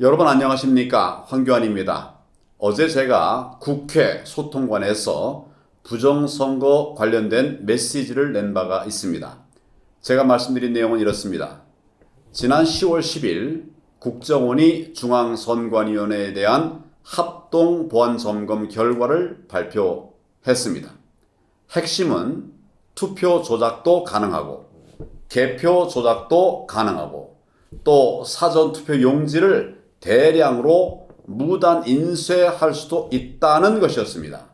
여러분 안녕하십니까? 황교안입니다. 어제 제가 국회 소통관에서 부정선거 관련된 메시지를 낸 바가 있습니다. 제가 말씀드린 내용은 이렇습니다. 지난 10월 10일 국정원이 중앙선관위원회에 대한 합동보안점검 결과를 발표했습니다. 핵심은 투표 조작도 가능하고 개표 조작도 가능하고 또 사전투표 용지를 대량으로 무단 인쇄할 수도 있다는 것이었습니다.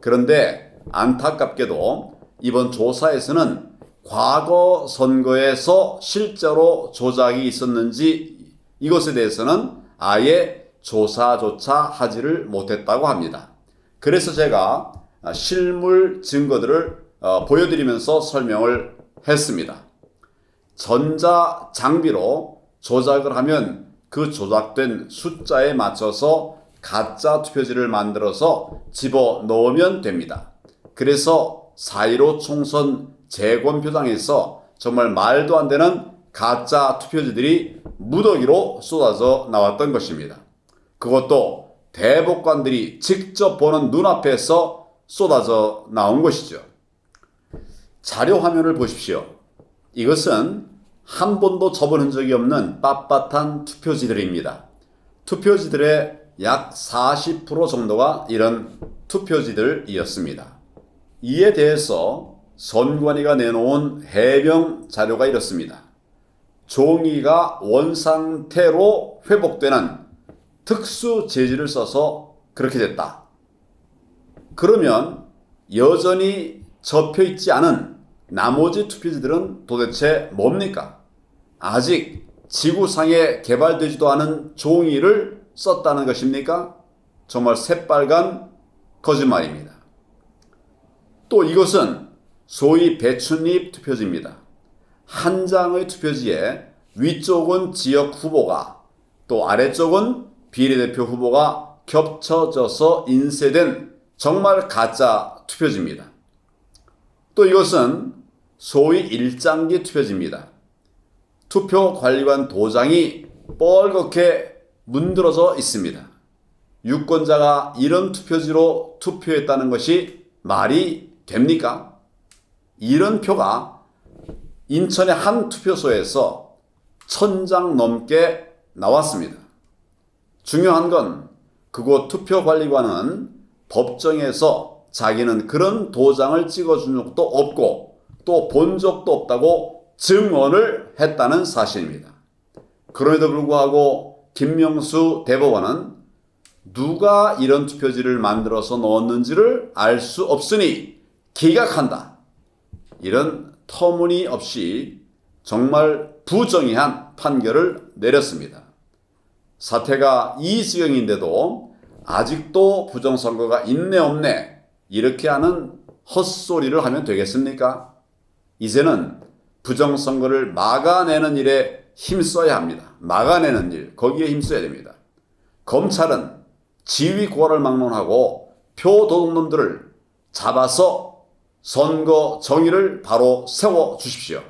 그런데 안타깝게도 이번 조사에서는 과거 선거에서 실제로 조작이 있었는지 이것에 대해서는 아예 조사조차 하지를 못했다고 합니다. 그래서 제가 실물 증거들을 보여드리면서 설명을 했습니다. 전자장비로 조작을 하면 그 조작된 숫자에 맞춰서 가짜 투표지를 만들어서 집어넣으면 됩니다. 그래서 4.15 총선 재검표장에서 정말 말도 안 되는 가짜 투표지들이 무더기로 쏟아져 나왔던 것입니다. 그것도 대법관들이 직접 보는 눈앞에서 쏟아져 나온 것이죠. 자료 화면을 보십시오. 이것은 한 번도 접은 적이 없는 빳빳한 투표지들입니다. 투표지들의 약 40% 정도가 이런 투표지들이었습니다. 이에 대해서 선관위가 내놓은 해명 자료가 이렇습니다. 종이가 원상태로 회복되는 특수 재질을 써서 그렇게 됐다. 그러면 여전히 접혀있지 않은 나머지 투표지들은 도대체 뭡니까? 아직 지구상에 개발되지도 않은 종이를 썼다는 것입니까? 정말 새빨간 거짓말입니다. 또 이것은 소위 배춧잎 투표지입니다. 한 장의 투표지에 위쪽은 지역 후보가 또 아래쪽은 비례대표 후보가 겹쳐져서 인쇄된 정말 가짜 투표지입니다. 또 이것은 소위 일장기 투표지입니다. 투표관리관 도장이 뻘겋게 문드러져 있습니다. 유권자가 이런 투표지로 투표했다는 것이 말이 됩니까? 이런 표가 인천의 한 투표소에서 1000장 넘게 나왔습니다. 중요한 건 그곳 투표관리관은 법정에서 자기는 그런 도장을 찍어준 적도 없고 또 본 적도 없다고 증언을 했다는 사실입니다. 그럼에도 불구하고 김명수 대법원은 누가 이런 투표지를 만들어서 넣었는지를 알 수 없으니 기각한다. 이런 터무니없이 정말 부정의한 판결을 내렸습니다. 사태가 이 지경인데도 아직도 부정선거가 있네 없네 이렇게 하는 헛소리를 하면 되겠습니까? 이제는 부정선거를 막아내는 일에 힘써야 합니다. 막아내는 일, 거기에 힘써야 됩니다. 검찰은 지위 고하를 막론하고 표도둑놈들을 잡아서 선거 정의를 바로 세워주십시오.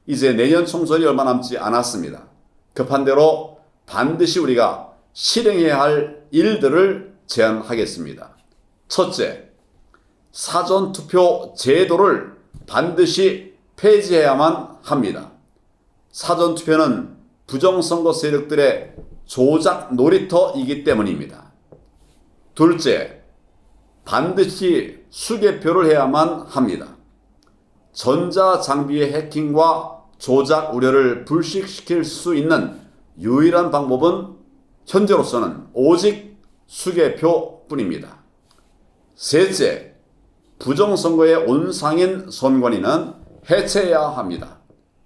이제 내년 총선이 얼마 남지 않았습니다. 급한 대로 반드시 우리가 실행해야 할 일들을 제안하겠습니다. 첫째, 사전투표 제도를 반드시 폐지해야만 합니다. 사전투표는 부정선거 세력들의 조작 놀이터이기 때문입니다. 둘째, 반드시 수개표를 해야만 합니다. 전자장비의 해킹과 조작 우려를 불식시킬 수 있는 유일한 방법은 현재로서는 오직 수개표뿐입니다. 셋째, 부정선거의 온상인 선관위는 해체해야 합니다.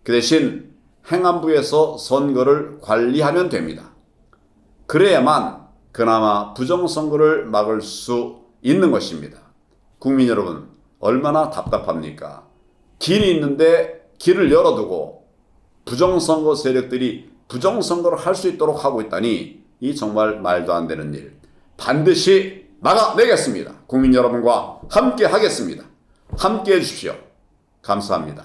그 대신 행안부에서 선거를 관리하면 됩니다. 그래야만 그나마 부정선거를 막을 수 있는 것입니다. 국민 여러분, 얼마나 답답합니까? 길이 있는데 길을 열어두고 부정선거 세력들이 부정선거를 할 수 있도록 하고 있다니 이 정말 말도 안 되는 일. 반드시 막아내겠습니다. 국민 여러분과 함께 하겠습니다. 함께 해주십시오. 감사합니다.